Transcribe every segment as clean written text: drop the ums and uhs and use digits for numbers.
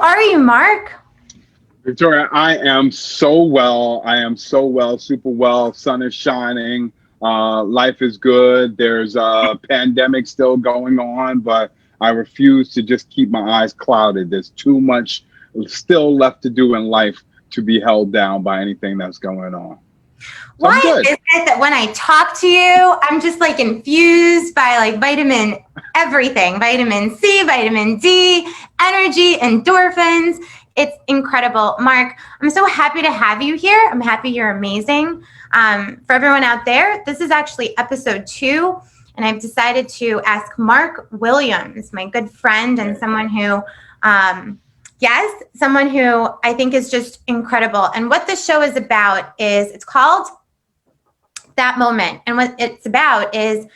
are you, Mark? Victoria, I am so well. I am so well, super well. Sun is shining. Life is good. There's a pandemic still going on, but I refuse to just keep my eyes clouded. There's too much still left to do in life to be held down by anything that's going on. So Why is it that when I talk to you, I'm just like infused by like vitamin everything, vitamin C, vitamin D, energy, endorphins. It's incredible. Mark, I'm so happy to have you here. I'm happy you're amazing. For everyone out there, this is actually episode 2, and I've decided to ask Marc Williams, my good friend and someone who, someone who I think is just incredible. And what this show is about is, it's called That Moment. And what it's about is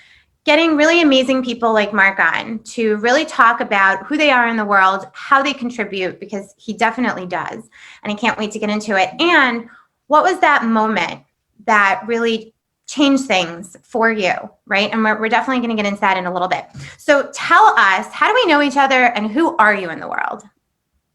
getting really amazing people like Mark on to really talk about who they are in the world, how they contribute, because he definitely does. And I can't wait to get into it. And what was that moment that really changed things for you, right? And we're definitely going to get into that in a little bit. So tell us, how do we know each other and who are you in the world?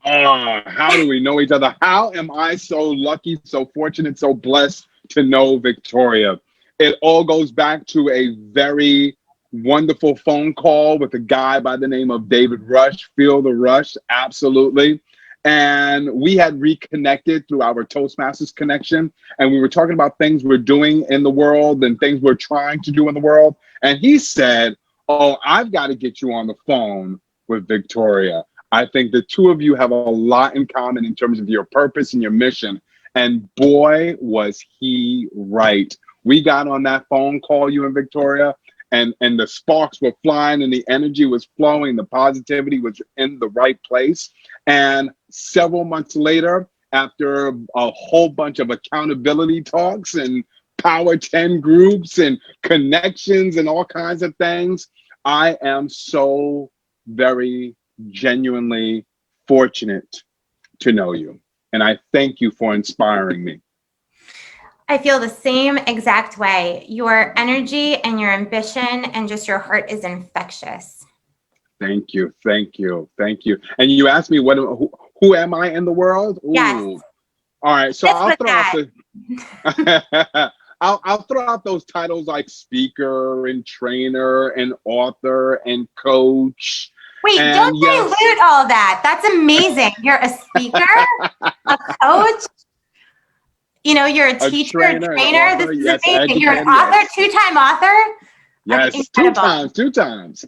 How do we know each other? How am I so lucky, so fortunate, so blessed to know Victoria? It all goes back to a very wonderful phone call with a guy by the name of David Rush. Feel the Rush, absolutely. And we had reconnected through our Toastmasters connection. And we were talking about things we're doing in the world and things we're trying to do in the world. And he said, "Oh, I've got to get you on the phone with Victoria. I think the two of you have a lot in common in terms of your purpose and your mission." And boy, was he right. We got on that phone call, you and Victoria, and the sparks were flying and the energy was flowing. The positivity was in the right place. And several months later, after a whole bunch of accountability talks and Power 10 groups and connections and all kinds of things, I am so very genuinely fortunate to know you. And I thank you for inspiring me. I feel the same exact way. Your energy and your ambition and just your heart is infectious. Thank you. Thank you. Thank you. And you asked me, who am I in the world? Ooh. Yes. All right. So I'll throw out those titles like speaker and trainer and author and coach. Wait, don't dilute all that. That's amazing. You're a speaker, a coach. You know, you're a teacher, a trainer. This is amazing. You're an author, two-time author. Yes, two times.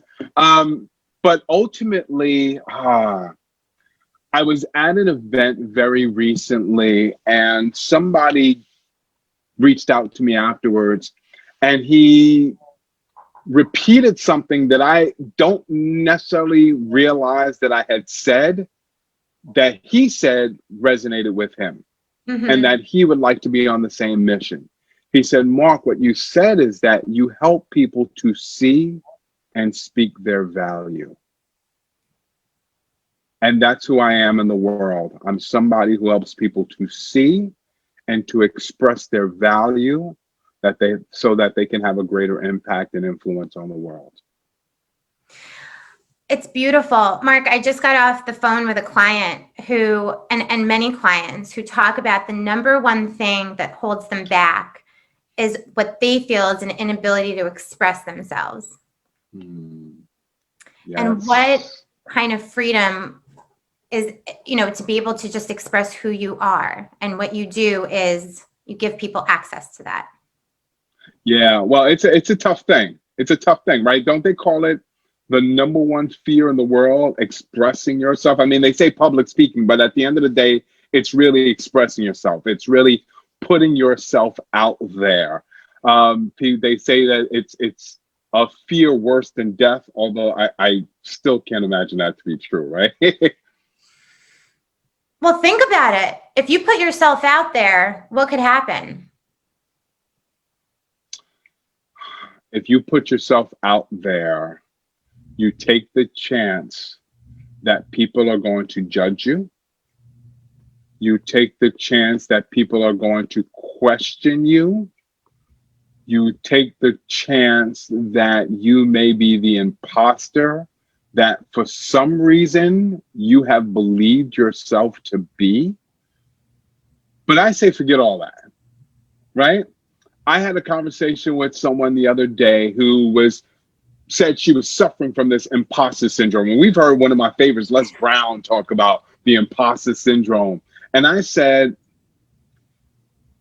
But ultimately, I was at an event very recently, and somebody reached out to me afterwards, and he repeated something that I don't necessarily realize that I had said, that he said resonated with him. Mm-hmm. And that he would like to be on the same mission. He said, "Mark, what you said is that you help people to see and speak their value." And that's who I am in the world. I'm somebody who helps people to see and to express their value so that they can have a greater impact and influence on the world. It's beautiful. Mark, I just got off the phone with a client who, and many clients who talk about the number one thing that holds them back is what they feel is an inability to express themselves. Yes. And what kind of freedom is, to be able to just express who you are. And what you do is you give people access to that. Yeah, well, it's a tough thing. It's a tough thing, right? Don't they call it the number one fear in the world, expressing yourself? I mean, they say public speaking, but at the end of the day, it's really expressing yourself. It's really putting yourself out there. They say that it's a fear worse than death, although I still can't imagine that to be true, right? Well, think about it. If you put yourself out there, what could happen? If you put yourself out there, you take the chance that people are going to judge you. You take the chance that people are going to question you. You take the chance that you may be the imposter that for some reason you have believed yourself to be. But I say forget all that, right? I had a conversation with someone the other day who said she was suffering from this imposter syndrome. And we've heard one of my favorites, Les Brown, talk about the imposter syndrome. And I said,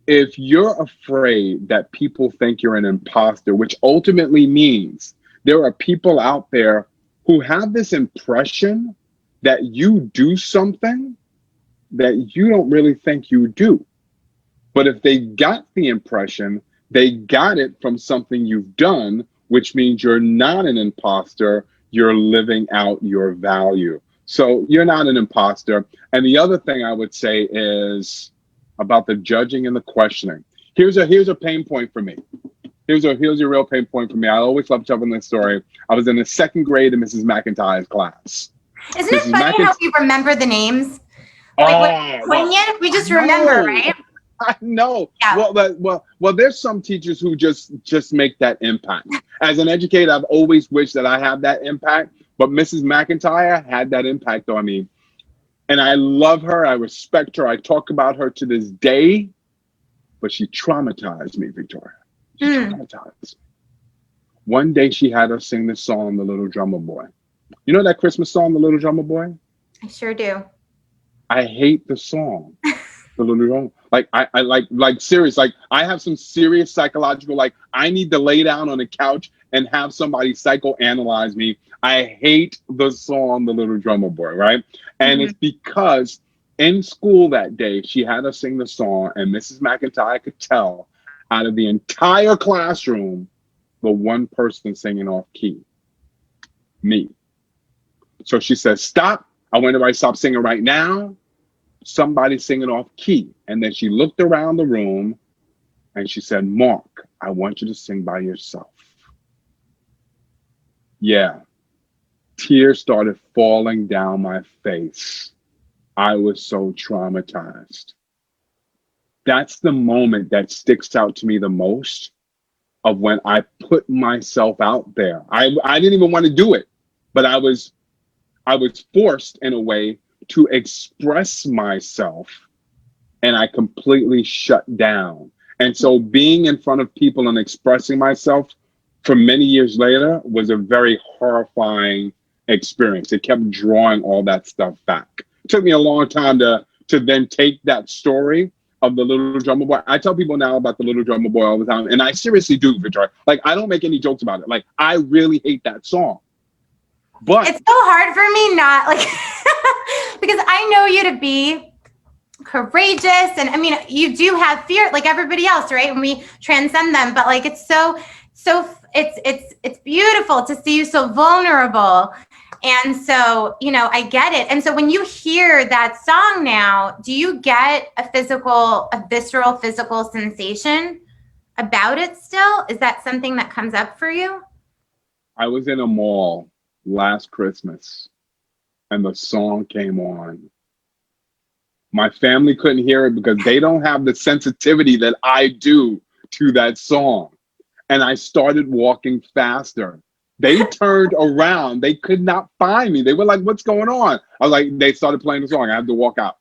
if you're afraid that people think you're an imposter, which ultimately means there are people out there who have this impression that you do something that you don't really think you do. But if they got the impression, they got it from something you've done, which means you're not an imposter, you're living out your value. So you're not an imposter. And the other thing I would say is about the judging and the questioning. Here's a pain point for me. Here's a real pain point for me. I always love telling this story. I was in the second grade in Mrs. McIntyre's class. Isn't it funny how we remember the names? Like poignant, we just remember, right? I know. Yeah. Well, there's some teachers who just make that impact. As an educator, I've always wished that I had that impact, but Mrs. McIntyre had that impact on me. And I love her. I respect her. I talk about her to this day, but she traumatized me, Victoria. She traumatized me. One day she had us sing this song, The Little Drummer Boy. You know that Christmas song, The Little Drummer Boy? I sure do. I hate the song. The Little Drummer. Like I like serious. Like I have some serious psychological, like I need to lay down on a couch and have somebody psychoanalyze me. I hate the song, The Little Drummer Boy, right? And it's because in school that day, she had us sing the song, and Mrs. McIntyre could tell out of the entire classroom, the one person singing off key, me. So she said, stop. I want everybody to stop singing right now. Somebody singing off key. And then she looked around the room and she said, Mark, I want you to sing by yourself. Yeah. Tears started falling down my face. I was so traumatized. That's the moment that sticks out to me the most of when I put myself out there. I didn't even want to do it, but I was forced in a way to express myself, and I completely shut down. And so being in front of people and expressing myself for many years later was a very horrifying experience. It kept drawing all that stuff back. It took me a long time to then take that story of the Little Drummer Boy. I tell people now about the Little Drummer Boy all the time, and I seriously do, Victoria. Like, I don't make any jokes about it. Like, I really hate that song. But it's so hard for me not like because I know you to be courageous, and I mean you do have fear like everybody else, right? And we transcend them, but like it's so it's beautiful to see you so vulnerable. And so, you know, I get it. And so when you hear that song now, do you get a visceral physical sensation about it still? Is that something that comes up for you? I was in a mall last Christmas and the song came on. My family couldn't hear it because they don't have the sensitivity that I do to that song. And I started walking faster. They turned around. They could not find me. They were like, what's going on? I was like, they started playing the song. I had to walk out.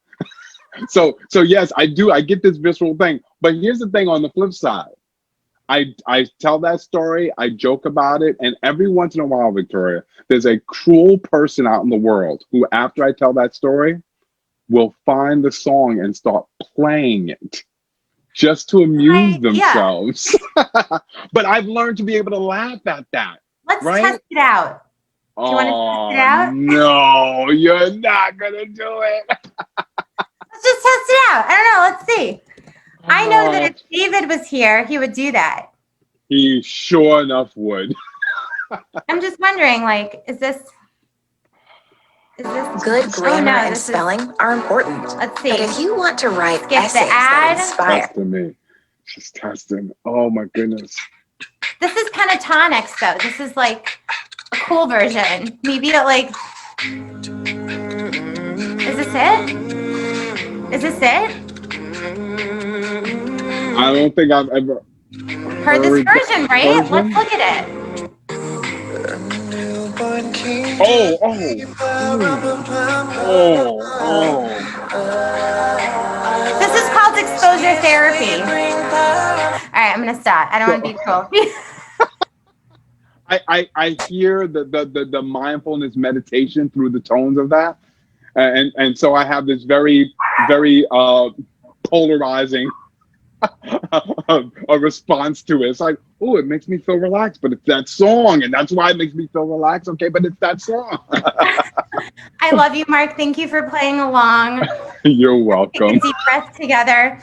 So yes, I do. I get this visceral thing. But here's the thing on the flip side. I tell that story. I joke about it. And every once in a while, Victoria, there's a cruel person out in the world who, after I tell that story, will find the song and start playing it just to amuse themselves. Yeah. But I've learned to be able to laugh at that. Let's test it out. Do you want to test it out? No, you're not going to do it. Let's just test it out. I don't know. Let's see. I know that if David was here, he would do that. He sure enough would. I'm just wondering, like, is this good grammar and spelling are important? Let's see. But if you want to write Skip essays the ad. that inspire, Testing me. She's testing. Oh my goodness. This is pentatonics, though. This is like a cool version. Maybe like. Is this it? Is this it? I don't think I've ever heard this version, right? Let's look at it. Oh, oh, oh, This is called exposure therapy. All right, I'm gonna stop. I don't want to be cruel. I hear the mindfulness meditation through the tones of that, and so I have this very polarizing a response to it. It's like, oh, it makes me feel relaxed, but it's that song, and that's why it makes me feel relaxed. Okay, but it's that song. I love you, Mark. Thank you for playing along. You're welcome. Take a deep breath together.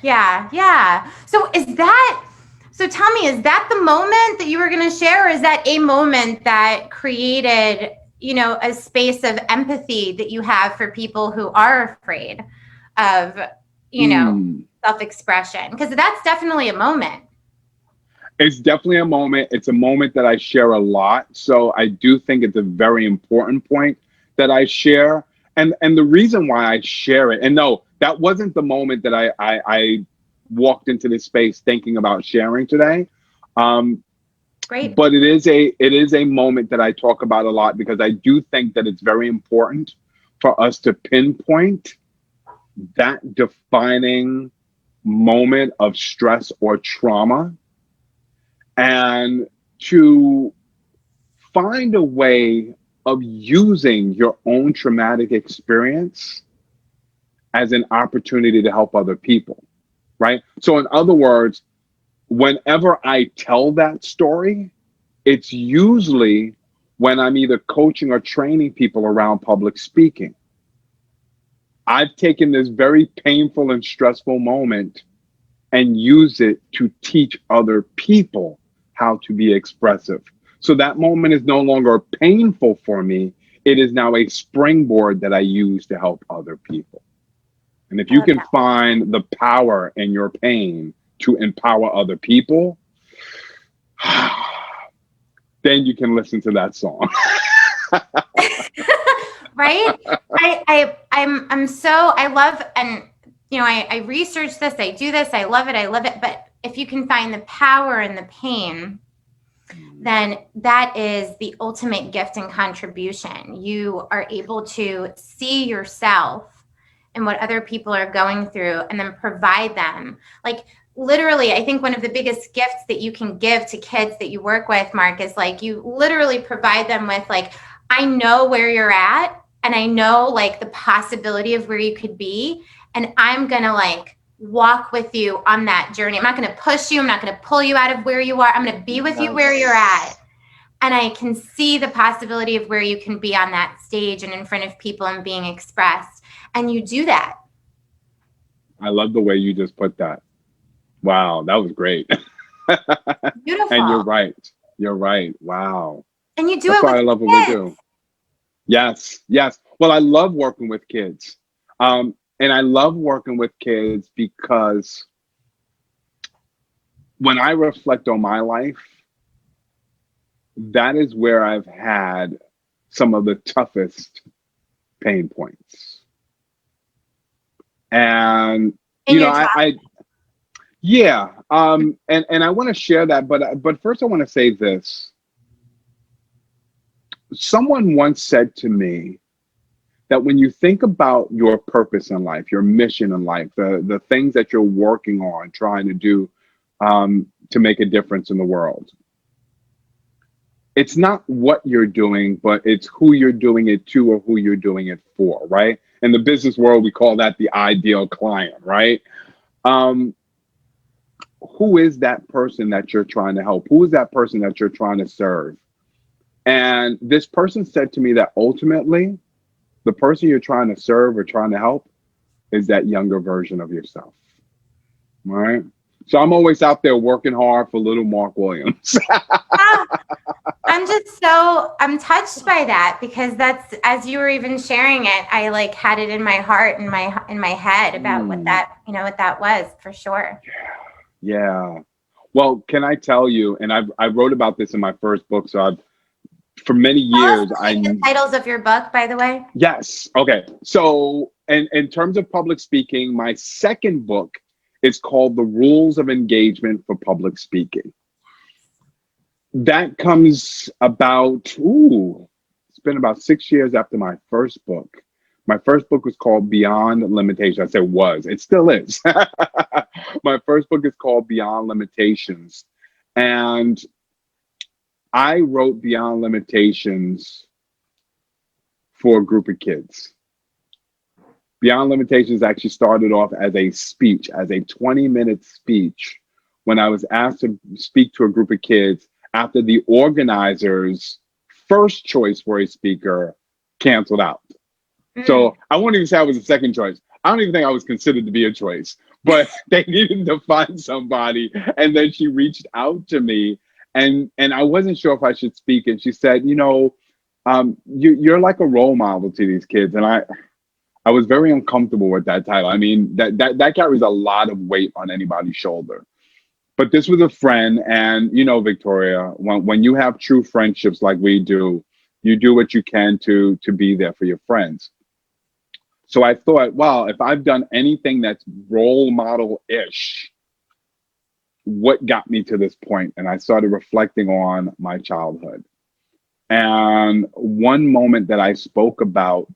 Yeah. So tell me, is that the moment that you were going to share, or is that a moment that created, a space of empathy that you have for people who are afraid of, self-expression? Because that's definitely a moment. It's definitely a moment. It's a moment that I share a lot. So I do think it's a very important point that I share. And the reason why I share it, and no, that wasn't the moment that I walked into this space thinking about sharing today. Great. But it is a moment that I talk about a lot, because I do think that it's very important for us to pinpoint that defining moment of stress or trauma, and to find a way of using your own traumatic experience as an opportunity to help other people, right? So in other words, whenever I tell that story, it's usually when I'm either coaching or training people around public speaking. I've taken this very painful and stressful moment and use it to teach other people how to be expressive. So that moment is no longer painful for me. It is now a springboard that I use to help other people. And if you can find the power in your pain to empower other people, then you can listen to that song. Right? I love, and I research this, I do this, I love it. But if you can find the power in the pain, then that is the ultimate gift and contribution. You are able to see yourself and what other people are going through, and then provide them. Like, literally, I think one of the biggest gifts that you can give to kids that you work with, Mark, is like, you literally provide them with, like, I know where you're at, and I know, like, the possibility of where you could be, and I'm gonna, like, walk with you on that journey. I'm not gonna push you. I'm not gonna pull you out of where you are. I'm gonna be with you where you're at. And I can see the possibility of where you can be on that stage and in front of people and being expressed. And you do that. I love the way you just put that. Wow, that was great. Beautiful. And you're right. You're right. Wow. And you do That's it with why I love kids. what we do. Yes. Well, I love working with kids. And I love working with kids because when I reflect on my life, that is where I've had some of the toughest pain points. And and I want to share that, but first I want to say this. Someone once said to me that when you think about your purpose in life, your mission in life, the things that you're working on, trying to do to make a difference in the world, it's not what you're doing, but it's who you're doing it to or who you're doing it for, right? In the business world, we call that the ideal client, right? Who is that person that you're trying to help? Who is that person that you're trying to serve? And this person said to me that ultimately, the person you're trying to serve or trying to help is that younger version of yourself, right? So I'm always out there working hard for little Marc Williams. I'm touched by that, because that's, as you were even sharing it, I like had it in my heart and in my head about what that was, for sure. Yeah. Well, can I tell you, and I wrote about this in my first book, so for many years, the titles of your book, by the way. Yes. Okay. So, in terms of public speaking, my second book is called The Rules of Engagement for Public Speaking. That comes about, it's been about 6 years after my first book. My first book was called Beyond Limitations. I said was, it still is. My first book is called Beyond Limitations. And I wrote Beyond Limitations for a group of kids. Beyond Limitations actually started off as a speech, as a 20-minute speech, when I was asked to speak to a group of kids after the organizers' first choice for a speaker canceled out. So I won't even say I was a second choice. I don't even think I was considered to be a choice, but they needed to find somebody. And then she reached out to me, and I wasn't sure if I should speak. And she said, you're like a role model to these kids. And I was very uncomfortable with that title. I mean, that carries a lot of weight on anybody's shoulder. But this was a friend, and Victoria, when you have true friendships like we do, you do what you can to be there for your friends. So I thought, well, if I've done anything that's role model-ish, what got me to this point? And I started reflecting on my childhood. And one moment that I spoke about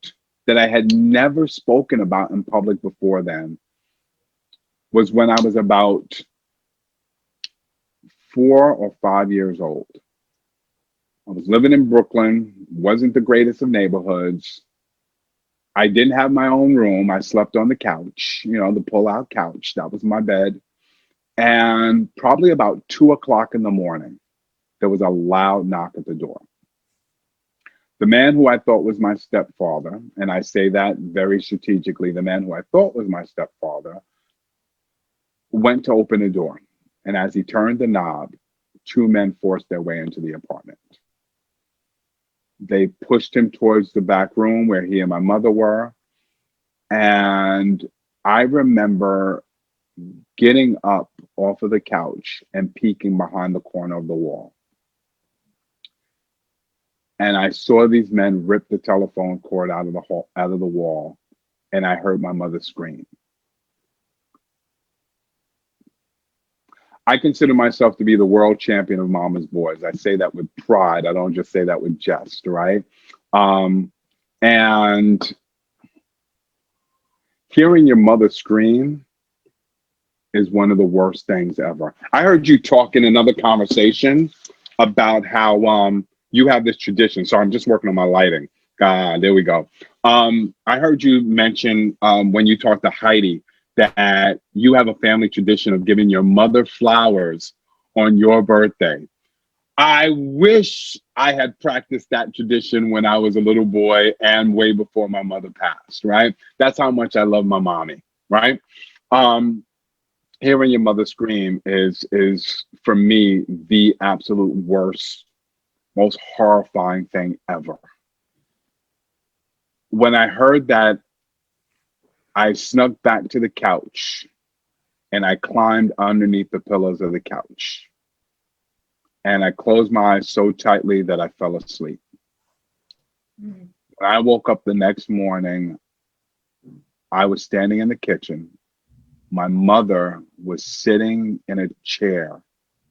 that I had never spoken about in public before then was when I was about 4 or 5 years old. I was living in Brooklyn, wasn't the greatest of neighborhoods. I didn't have my own room. I slept on the couch, the pull-out couch. That was my bed. And probably about 2 o'clock in the morning, there was a loud knock at the door. The man who I thought was my stepfather, and I say that very strategically, the man who I thought was my stepfather went to open the door. And as he turned the knob, 2 men forced their way into the apartment. They pushed him towards the back room where he and my mother were. And I remember getting up off of the couch and peeking behind the corner of the wall. And I saw these men rip the telephone cord out of the wall, and I heard my mother scream. I consider myself to be the world champion of mama's boys. I say that with pride. I don't just say that with jest, right? And hearing your mother scream is one of the worst things ever. I heard you talk in another conversation about how you have this tradition. So I'm just working on my lighting. There we go. I heard you mention when you talked to Heidi that you have a family tradition of giving your mother flowers on your birthday. I wish I had practiced that tradition when I was a little boy and way before my mother passed, right? That's how much I love my mommy, right? Hearing your mother scream is for me the absolute worst, most horrifying thing ever. When I heard that, I snuck back to the couch and I climbed underneath the pillows of the couch. And I closed my eyes so tightly that I fell asleep. When I woke up the next morning, I was standing in the kitchen. My mother was sitting in a chair,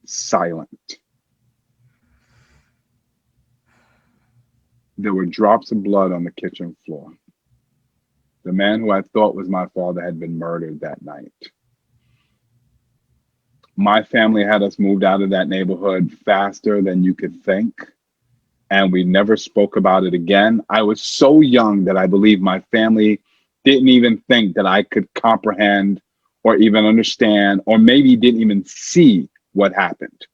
silent. There were drops of blood on the kitchen floor. The man who I thought was my father had been murdered that night. My family had us moved out of that neighborhood faster than you could think, and we never spoke about it again. I was so young that I believe my family didn't even think that I could comprehend or even understand, or maybe didn't even see what happened.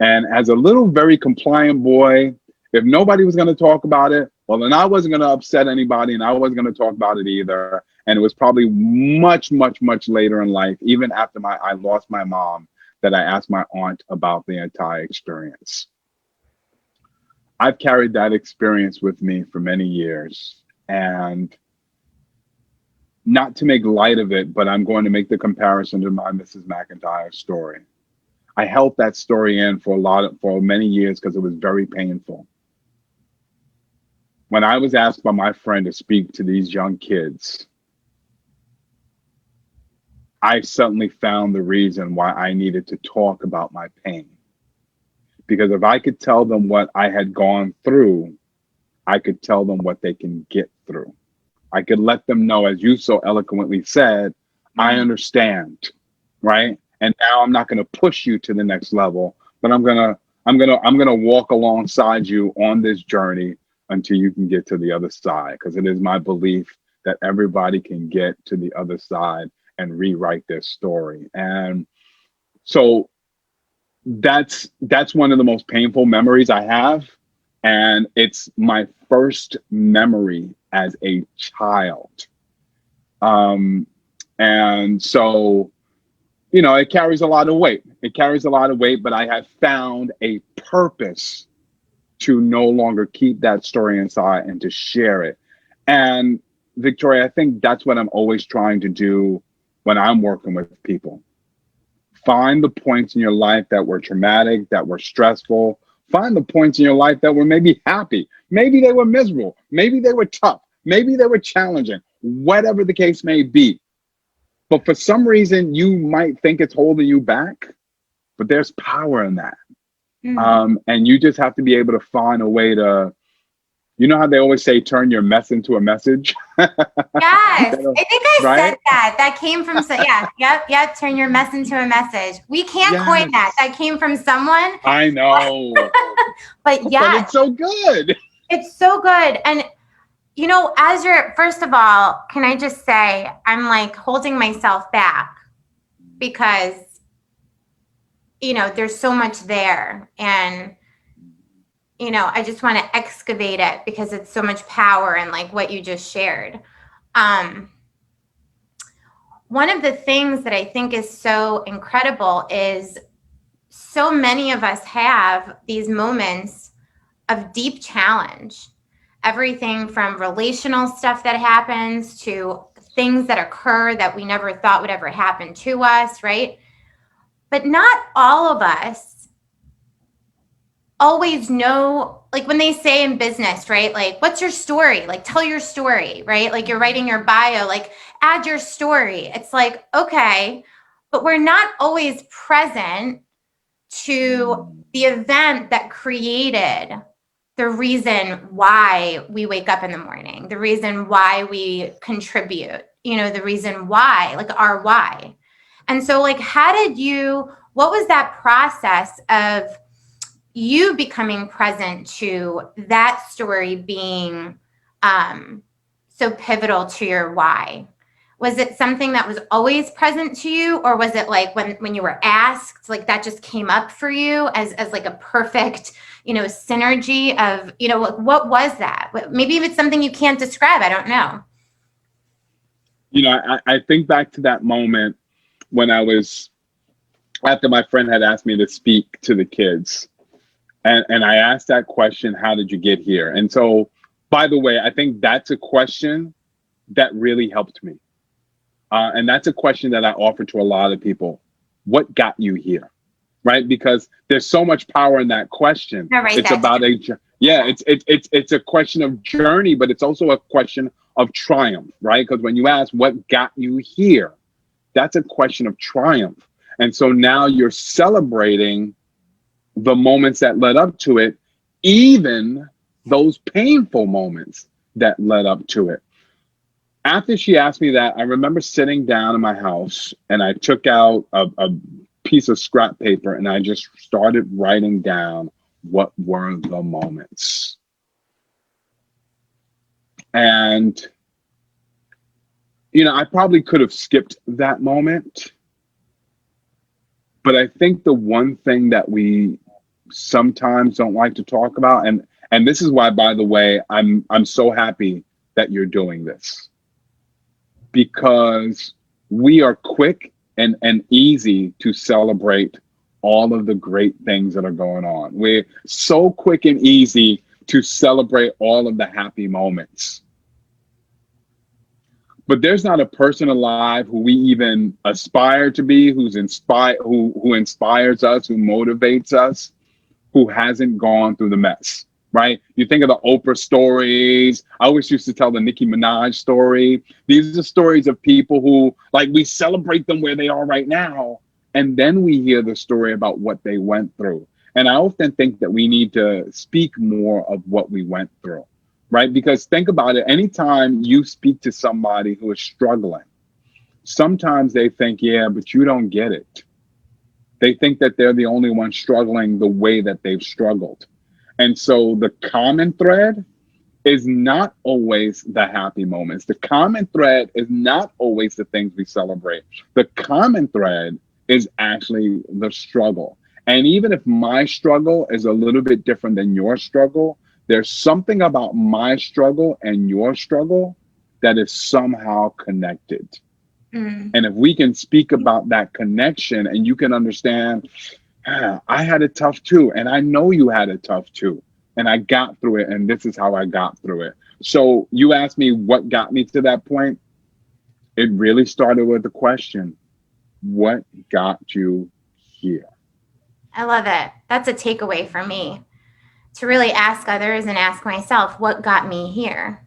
And as a little, very compliant boy, if nobody was going to talk about it, well, then I wasn't going to upset anybody, and I wasn't going to talk about it either. And it was probably much, much, much later in life, even after I lost my mom, that I asked my aunt about the entire experience. I've carried that experience with me for many years. And not to make light of it, but I'm going to make the comparison to my Mrs. McIntyre story. I held that story in for many years because it was very painful. When I was asked by my friend to speak to these young kids, I suddenly found the reason why I needed to talk about my pain. Because if I could tell them what I had gone through, I could tell them what they can get through. I could let them know, as you so eloquently said, I understand, right? And now I'm not going to push you to the next level, but I'm gonna walk alongside you on this journey until you can get to the other side. Because it is my belief that everybody can get to the other side and rewrite their story. And so that's one of the most painful memories I have. And it's my first memory as a child. And so, you know, it carries a lot of weight. It carries a lot of weight, but I have found a purpose to no longer keep that story inside and to share it. And Victoria, I think that's what I'm always trying to do when I'm working with people. Find the points in your life that were traumatic, that were stressful. Find the points in your life that were maybe happy. Maybe they were miserable. Maybe they were tough. Maybe they were challenging, whatever the case may be. But for some reason, you might think it's holding you back, but there's power in that. And you just have to be able to find a way to, you know how they always say, turn your mess into a message? Yes, I think I said that. That came from, yep, turn your mess into a message. We can't coin that. That came from someone. I know. But yeah. But it's so good. It's so good. And, you know, first of all, can I just say, I'm like holding myself back because, you know, there's so much there. And, you know, I just want to excavate it because it's so much power in like what you just shared. One of the things that I think is so incredible is so many of us have these moments of deep challenge. Everything from relational stuff that happens to things that occur that we never thought would ever happen to us, right? But not all of us always know, like when they say in business, right? Like, what's your story? Like, tell your story, right? Like you're writing your bio, like add your story. It's like, okay, but we're not always present to the event that created the reason why we wake up in the morning, the reason why we contribute, you know, the reason why, like our why. And so like, what was that process of you becoming present to that story being so pivotal to your why? Was it something that was always present to you, or was it like when you were asked, like that just came up for you as like a perfect, you know, synergy of, you know, what was that? Maybe if it's something you can't describe, I don't know. You know, I think back to that moment when after my friend had asked me to speak to the kids. And I asked that question, how did you get here? And so, by the way, I think that's a question that really helped me. And that's a question that I offer to a lot of people. What got you here? Right? Because there's so much power in that question. It's about it's a question of journey, but it's also a question of triumph, right? Because when you ask what got you here, that's a question of triumph. And so now you're celebrating the moments that led up to it, even those painful moments that led up to it. After she asked me that, I remember sitting down in my house and I took out a piece of scrap paper and I just started writing down what were the moments. And, you know, I probably could have skipped that moment. But I think the one thing that we sometimes don't like to talk about, and this is why, by the way, I'm so happy that you're doing this. Because we are quick and easy to celebrate all of the great things that are going on. We're so quick and easy to celebrate all of the happy moments. But there's not a person alive who we even aspire to be, who inspires us, who motivates us, who hasn't gone through the mess. Right? You think of the Oprah stories. I always used to tell the Nicki Minaj story. These are stories of people who, like, we celebrate them where they are right now. And then we hear the story about what they went through. And I often think that we need to speak more of what we went through, right? Because think about it, anytime you speak to somebody who is struggling, sometimes they think, yeah, but you don't get it. They think that they're the only one struggling the way that they've struggled. And so the common thread is not always the happy moments. The common thread is not always the things we celebrate. The common thread is actually the struggle. And even if my struggle is a little bit different than your struggle, there's something about my struggle and your struggle that is somehow connected. And if we can speak about that connection and you can understand, I had it tough too. And I know you had it tough too. And I got through it. And this is how I got through it. So you asked me what got me to that point. It really started with the question, what got you here? I love it. That's a takeaway for me, to really ask others and ask myself, what got me here?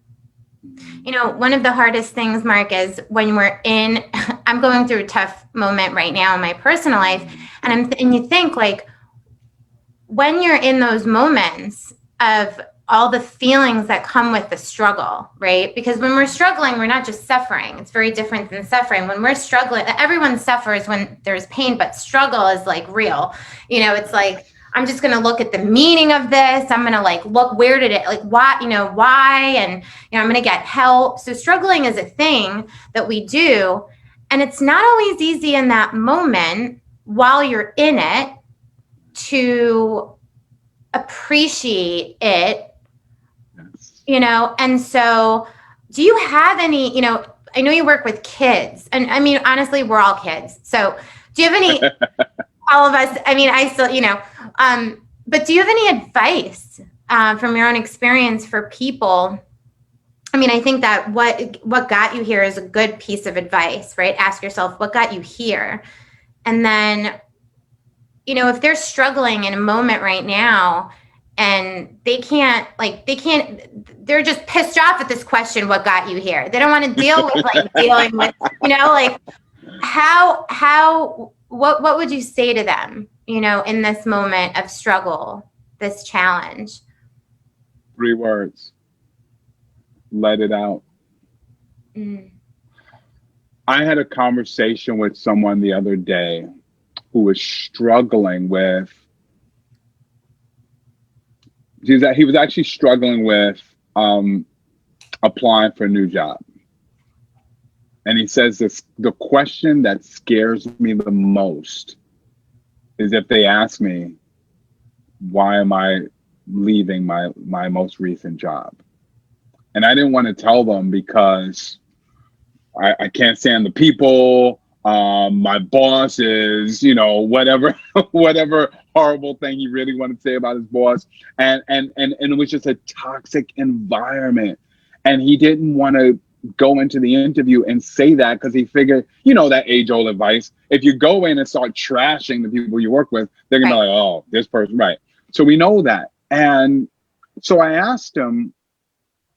You know, one of the hardest things, Marc, is when I'm going through a tough moment right now in my personal life. And you think, like, when you're in those moments of all the feelings that come with the struggle, right? Because when we're struggling, we're not just suffering. It's very different than suffering. When we're struggling, everyone suffers when there's pain, but struggle is like real. You know, it's like, I'm just going to look at the meaning of this. I'm going to like, look, where did it, like, why, and, I'm going to get help. So struggling is a thing that we do. And it's not always easy in that moment while you're in it to appreciate it, and so do you have any, I know you work with kids, and I mean, honestly, we're all kids. So do you have any, all of us, I mean, I still, but do you have any advice from your own experience for people? I mean, I think that what got you here is a good piece of advice, right? Ask yourself, what got you here? And then, if they're struggling in a moment right now and they're just pissed off at this question, what got you here? They don't want to deal with dealing with, what would you say to them, in this moment of struggle, this challenge? 3 words. Let it out. I had a conversation with someone the other day who was struggling with, he was actually struggling with applying for a new job. And he says the question that scares me the most is if they ask me, why am I leaving my most recent job? And I didn't want to tell them because I can't stand the people. My boss is, whatever horrible thing he really wanted to say about his boss. And it was just a toxic environment. And he didn't want to go into the interview and say that because he figured, that age-old advice. If you go in and start trashing the people you work with, they're going to be like, oh, this person, right. So we know that. And so I asked him,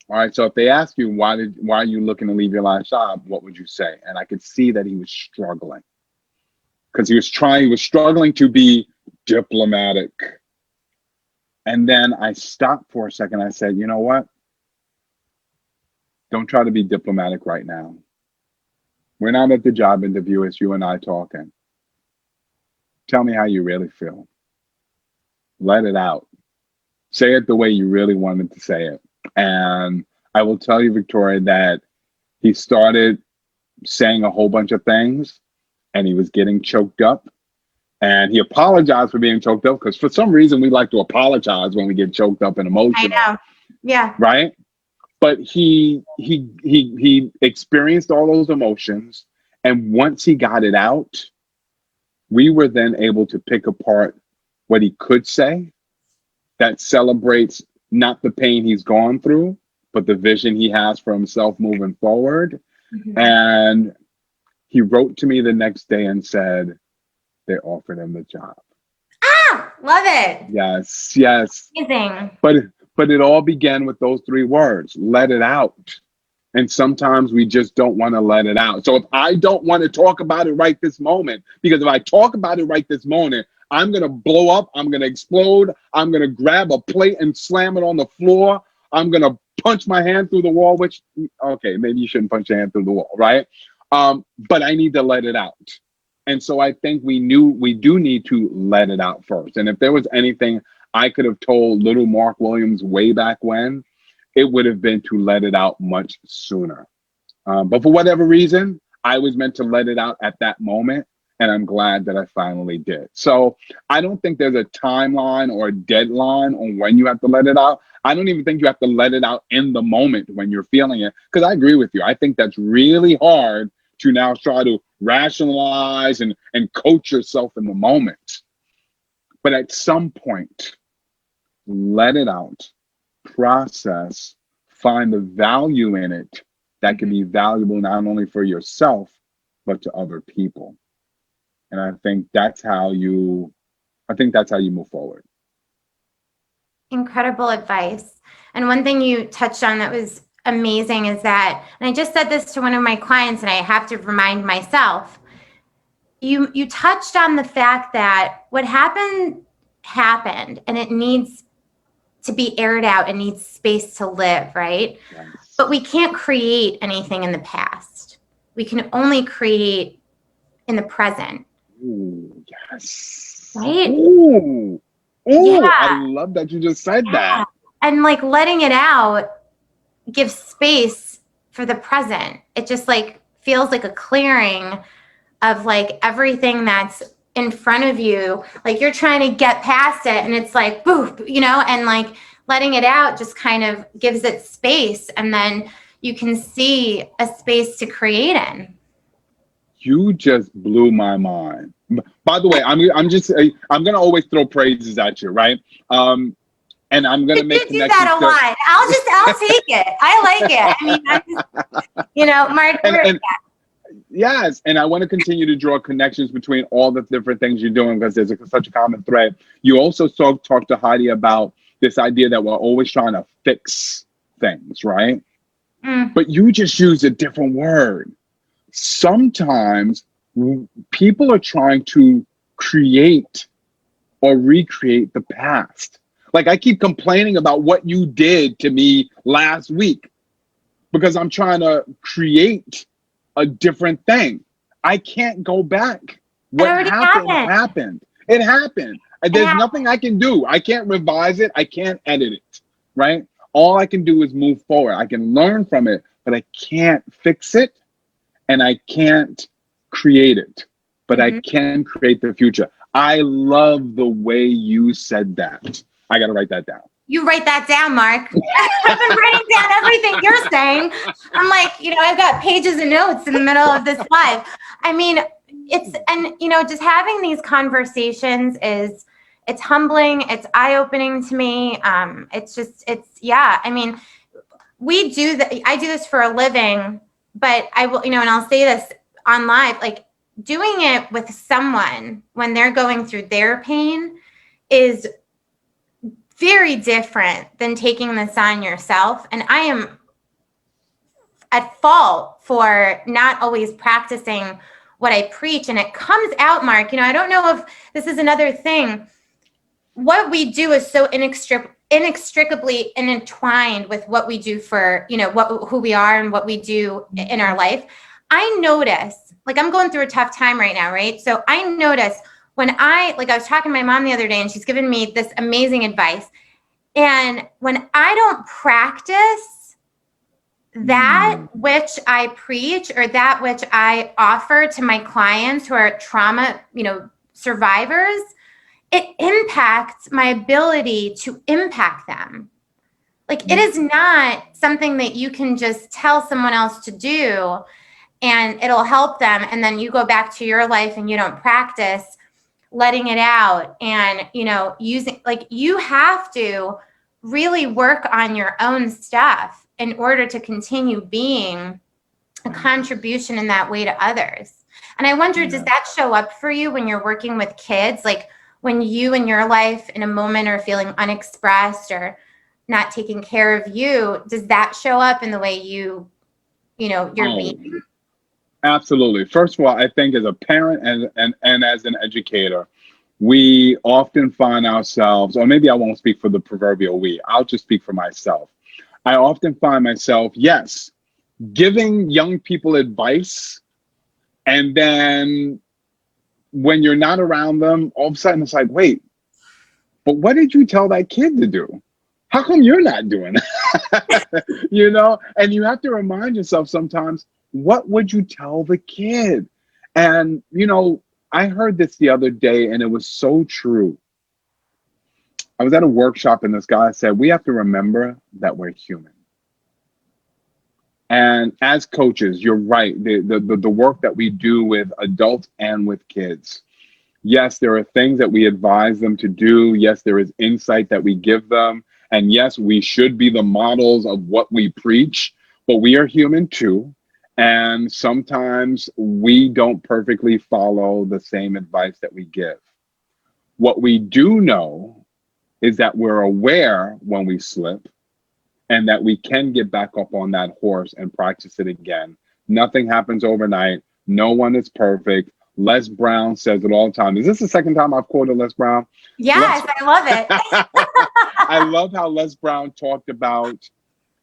all right, so if they ask you, why are you looking to leave your last job, what would you say? And I could see that he was struggling because he was struggling to be diplomatic. And then I stopped for a second. I said, you know what? Don't try to be diplomatic right now. We're not at the job interview. It's you and I talking. Tell me how you really feel. Let it out. Say it the way you really wanted to say it. And I will tell you, Victoria, that he started saying a whole bunch of things and he was getting choked up. And he apologized for being choked up because for some reason we like to apologize when we get choked up and emotional. I know. Yeah. Right? But he experienced all those emotions. And once he got it out, we were then able to pick apart what he could say that celebrates not the pain he's gone through, but the vision he has for himself moving forward. Mm-hmm. And he wrote to me the next day and said they offered him the job. Ah, love it. Yes. Amazing. But it all began with those 3 words, let it out. And sometimes we just don't want to let it out. So if I don't want to talk about it right this moment, because if I talk about it right this moment, I'm going to blow up. I'm going to explode. I'm going to grab a plate and slam it on the floor. I'm going to punch my hand through the wall, which, okay, maybe you shouldn't punch your hand through the wall, right? But I need to let it out. And so I think we do need to let it out first. And if there was anything I could have told little Marc Williams way back when, it would have been to let it out much sooner. But for whatever reason, I was meant to let it out at that moment. And I'm glad that I finally did. So I don't think there's a timeline or a deadline on when you have to let it out. I don't even think you have to let it out in the moment when you're feeling it. Because I agree with you. I think that's really hard to now try to rationalize and coach yourself in the moment. But at some point, let it out, process, find the value in it that can be valuable not only for yourself, but to other people. And I think that's how you move forward. Incredible advice. And one thing you touched on that was amazing is that, and I just said this to one of my clients, and I have to remind myself, you touched on the fact that what happened, and it needs to be aired out. It needs space to live, right? Yes. But we can't create anything in the past. We can only create in the present. Ooh, yes. Right? Ooh, Yeah. I love that you just said that. And like letting it out gives space for the present. It just like feels like a clearing of like everything that's in front of you. Like you're trying to get past it and it's like, boof, and like letting it out just kind of gives it space. And then you can see a space to create in. You just blew my mind. By the way, I'm gonna always throw praises at you, right? And I'm gonna make do that a lot. I'll take it. I like it. I mean, I'm just, Marc. Yes, and I want to continue to draw connections between all the different things you're doing because there's such a common thread. You also talked to Heidi about this idea that we're always trying to fix things, right? But you just used a different word. Sometimes people are trying to create or recreate the past. Like I keep complaining about what you did to me last week because I'm trying to create a different thing. I can't go back. What happened. It happened. There's nothing I can do. I can't revise it. I can't edit it, right? All I can do is move forward. I can learn from it, but I can't fix it and I can't create it, but I can create the future. I love the way you said that. I got to write that down. You write that down, Marc. I've been writing down everything you're saying. I'm like, I've got pages of notes in the middle of this live. I mean, just having these conversations it's humbling. It's eye-opening to me. I mean, I do this for a living, but I will, and I'll say this on live, like doing it with someone when they're going through their pain is very different than taking this on yourself. And I am at fault for not always practicing what I preach. And it comes out, Marc, I don't know if this is another thing. What we do is so inextricably intertwined with what we do for, who we are and what we do in our life. I notice, like I'm going through a tough time right now, right? So I notice when I was talking to my mom the other day and she's given me this amazing advice. And when I don't practice that which I preach or that which I offer to my clients who are trauma, survivors, it impacts my ability to impact them. Like it is not something that you can just tell someone else to do and it'll help them. And then you go back to your life and you don't practice letting it out and, using, like you have to really work on your own stuff in order to continue being a contribution in that way to others. And I wonder, does that show up for you when you're working with kids? Like when you in your life in a moment are feeling unexpressed or not taking care of you, does that show up in the way you're being? Absolutely. First of all, I think as a parent and as an educator, we often find ourselves, or maybe I won't speak for the proverbial we, I'll just speak for myself. I often find myself, yes, giving young people advice, and then when you're not around them, all of a sudden it's like, wait, but what did you tell that kid to do? How come you're not doing it? You know, and you have to remind yourself sometimes, what would you tell the kid? And, you know, I heard this the other day and it was so true. I was at a workshop and this guy said, we have to remember that we're human. And as coaches, you're right. The work that we do with adults and with kids. Yes, there are things that we advise them to do. Yes, there is insight that we give them. And yes, we should be the models of what we preach, but we are human too. And sometimes we don't perfectly follow the same advice that we give. What we do know is that we're aware when we slip and that we can get back up on that horse and practice it again. Nothing happens overnight. No one is perfect. Les Brown says it all the time. Is this the second time I've quoted Les Brown? Yes, I love it. I love how Les Brown talked about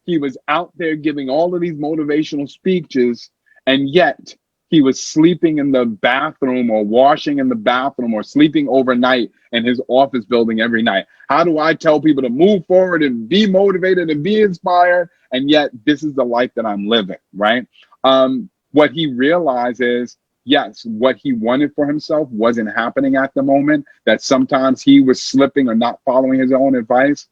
he was out there giving all of these motivational speeches, and yet he was sleeping in the bathroom or washing in the bathroom or sleeping overnight in his office building every night. How do I tell people to move forward and be motivated and be inspired? And yet this is the life that I'm living, right? What he realized is, yes, what he wanted for himself wasn't happening at the moment, that sometimes he was slipping or not following his own advice.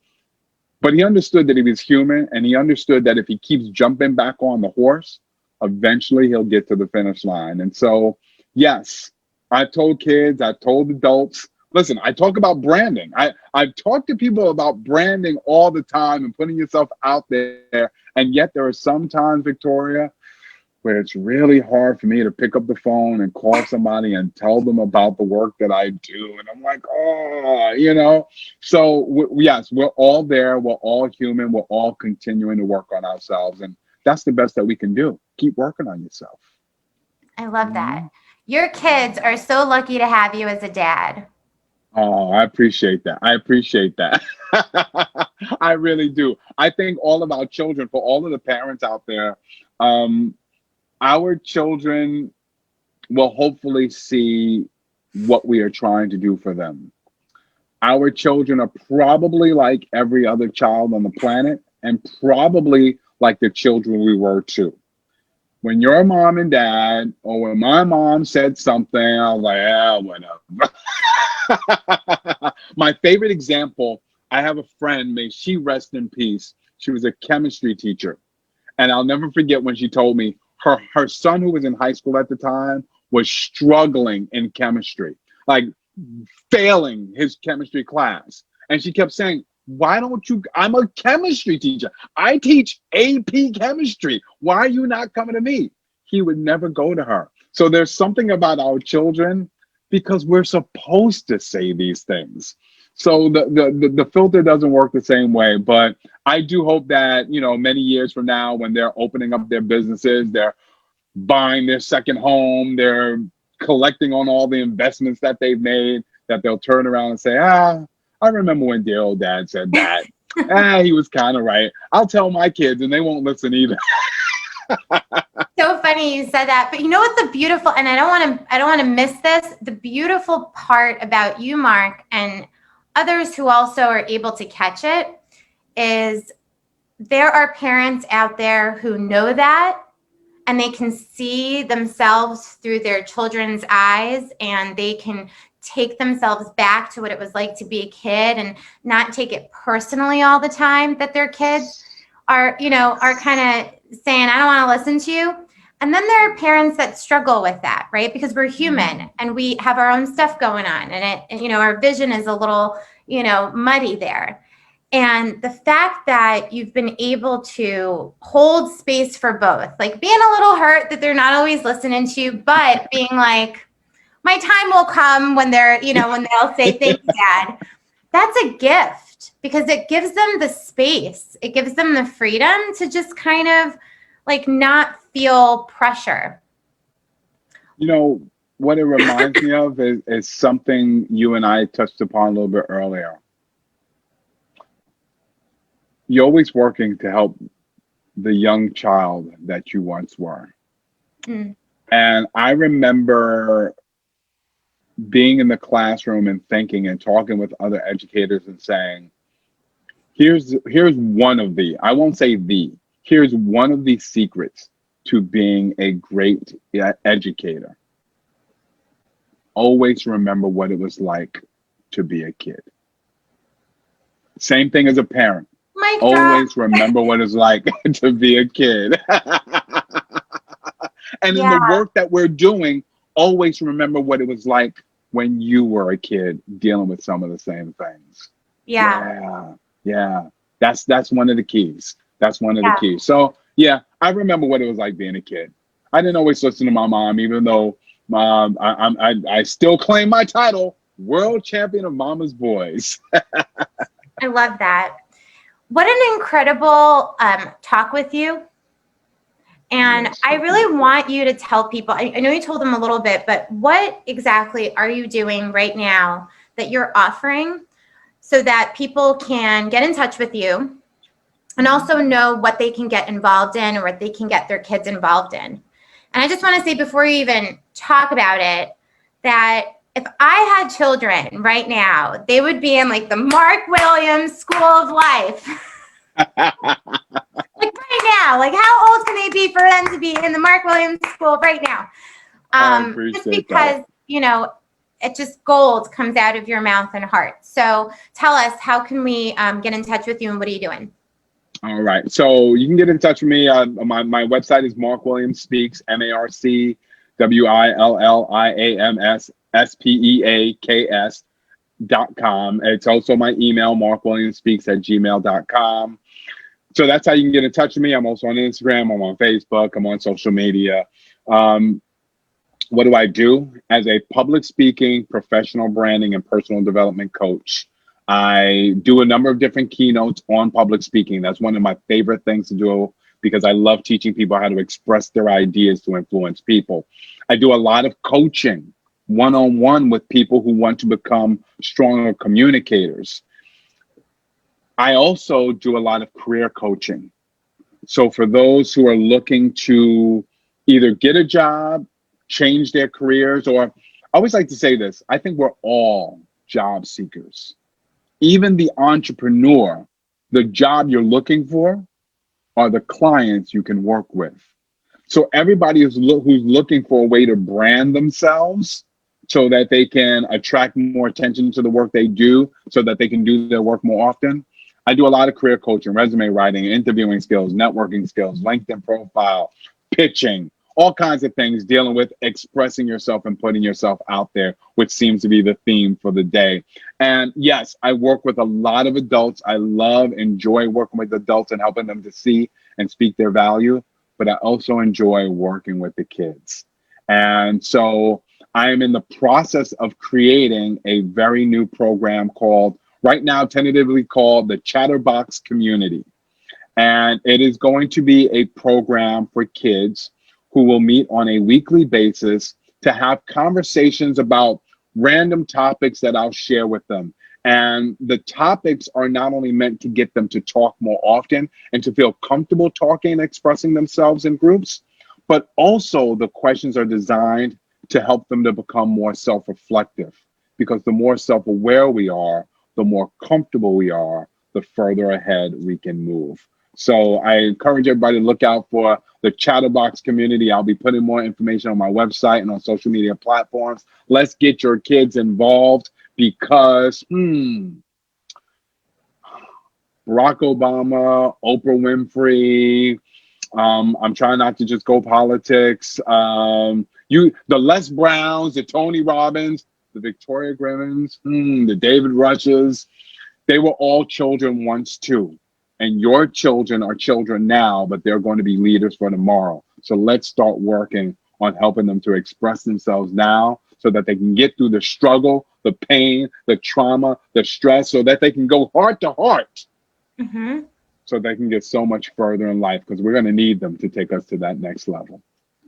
But he understood that he was human, and he understood that if he keeps jumping back on the horse, eventually he'll get to the finish line. And so, yes, I've told kids, I've told adults, listen, I talk about branding. I've talked to people about branding all the time and putting yourself out there. And yet there are some times, Victoria, where it's really hard for me to pick up the phone and call somebody and tell them about the work that I do. And I'm like, oh, you know. So yes, we're all there. We're all human. We're all continuing to work on ourselves. And that's the best that we can do. Keep working on yourself. I love that. Your kids are so lucky to have you as a dad. Oh, I appreciate that. I appreciate that. I really do. I think all of our children, for all of the parents out there, our children will hopefully see what we are trying to do for them. Our children are probably like every other child on the planet, and probably like the children we were too. When your mom and dad, or when my mom said something, I was like, whatever. My favorite example, I have a friend, may she rest in peace. She was a chemistry teacher. And I'll never forget when she told me her son, who was in high school at the time, was struggling in chemistry, like failing his chemistry class. And she kept saying, why don't you, I'm a chemistry teacher. I teach AP chemistry. Why are you not coming to me? He would never go to her. So there's something about our children, because we're supposed to say these things. So the filter doesn't work the same way, but I do hope that, you know, many years from now, when they're opening up their businesses, they're buying their second home, they're collecting on all the investments that they've made, that they'll turn around and say, I remember when dear old dad said that. He was kind of right. I'll tell my kids and they won't listen either. So funny you said that, but you know what the beautiful, and I don't want to miss this, the beautiful part about you, Marc, and others who also are able to catch it, is there are parents out there who know that, and they can see themselves through their children's eyes, and they can take themselves back to what it was like to be a kid and not take it personally all the time that their kids are kind of saying, I don't want to listen to you. And then there are parents that struggle with that, right? Because we're human and we have our own stuff going on, and our vision is a little, muddy there. And the fact that you've been able to hold space for both, like being a little hurt that they're not always listening to you, but being like, my time will come when they're, when they'll say, thanks, Dad. That's a gift, because it gives them the space. It gives them the freedom to just kind of like not feel pressure. what it reminds me of is something you and I touched upon a little bit earlier. You're always working to help the young child that you once were. Mm. And I remember being in the classroom and thinking and talking with other educators and saying, here's one of the, I won't say the, here's one of the secrets to being a great educator. Always remember what it was like to be a kid. Same thing as a parent. My Always remember what it's like to be a kid. And in the work that we're doing, always remember what it was like when you were a kid dealing with some of the same things. Yeah. Yeah. That's one of the keys. That's one of the keys. So yeah, I remember what it was like being a kid. I didn't always listen to my mom, even though I still claim my title, World Champion of Mama's Boys. I love that. What an incredible talk with you. And Yes, I really want you to tell people, I know you told them a little bit, but what exactly are you doing right now that you're offering so that people can get in touch with you and also know what they can get involved in or what they can get their kids involved in? And I just want to say before you even talk about it, that if I had children right now, they would be in like the Marc Williams School of Life. Like right now, like how old can they be for them to be in the Marc Williams School right now? Just because, you know, it just gold comes out of your mouth and heart. So tell us, how can we get in touch with you and what are you doing? All right. So you can get in touch with me. My website is Marc Williams Speaks, MarcWilliamsSpeaks.com. It's also my email, markwilliamspeaks@gmail.com. So that's how you can get in touch with me. I'm also on Instagram. I'm on Facebook. I'm on social media. What do I do? As a public speaking, professional branding, and personal development coach, I do a number of different keynotes on public speaking. That's one of my favorite things to do because I love teaching people how to express their ideas to influence people. I do a lot of coaching one-on-one with people who want to become stronger communicators. I also do a lot of career coaching. So for those who are looking to either get a job, change their careers, or I always like to say this, I think we're all job seekers. Even the entrepreneur, the job you're looking for are the clients you can work with. So everybody who's looking for a way to brand themselves so that they can attract more attention to the work they do, so that they can do their work more often. I do a lot of career coaching, resume writing, interviewing skills, networking skills, LinkedIn profile, pitching, all kinds of things dealing with expressing yourself and putting yourself out there, which seems to be the theme for the day. And yes, I work with a lot of adults. I enjoy working with adults and helping them to see and speak their value, but I also enjoy working with the kids. And so I am in the process of creating a very new program called, right now tentatively called, the Chatterbox Community. And it is going to be a program for kids who will meet on a weekly basis to have conversations about random topics that I'll share with them. And the topics are not only meant to get them to talk more often and to feel comfortable talking and expressing themselves in groups, but also the questions are designed to help them to become more self-reflective. Because the more self-aware we are, the more comfortable we are, the further ahead we can move. So I encourage everybody to look out for the Chatterbox Community. I'll be putting more information on my website and on social media platforms. Let's get your kids involved because Barack Obama, Oprah Winfrey, I'm trying not to just go politics. The Les Browns, the Tony Robbins, the Victoria Grimmons, the David Rushes, they were all children once too. And your children are children now, but they're going to be leaders for tomorrow. So let's start working on helping them to express themselves now so that they can get through the struggle, the pain, the trauma, the stress, so that they can go heart to heart. Mm-hmm. So they can get so much further in life, because we're going to need them to take us to that next level.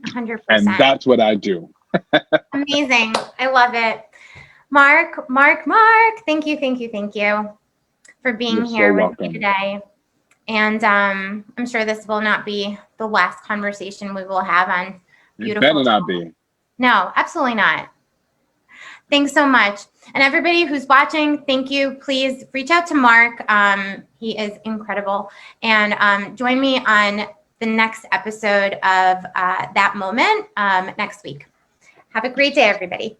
100%. And that's what I do. Amazing. I love it. Marc, thank you for being You're here so with welcome. me today. And I'm sure this will not be the last conversation we will have on It beautiful. better not be. No, absolutely not. Thanks so much. And everybody who's watching, thank you. Please reach out to Marc. He is incredible. And join me on the next episode of That Moment next week. Have a great day, everybody.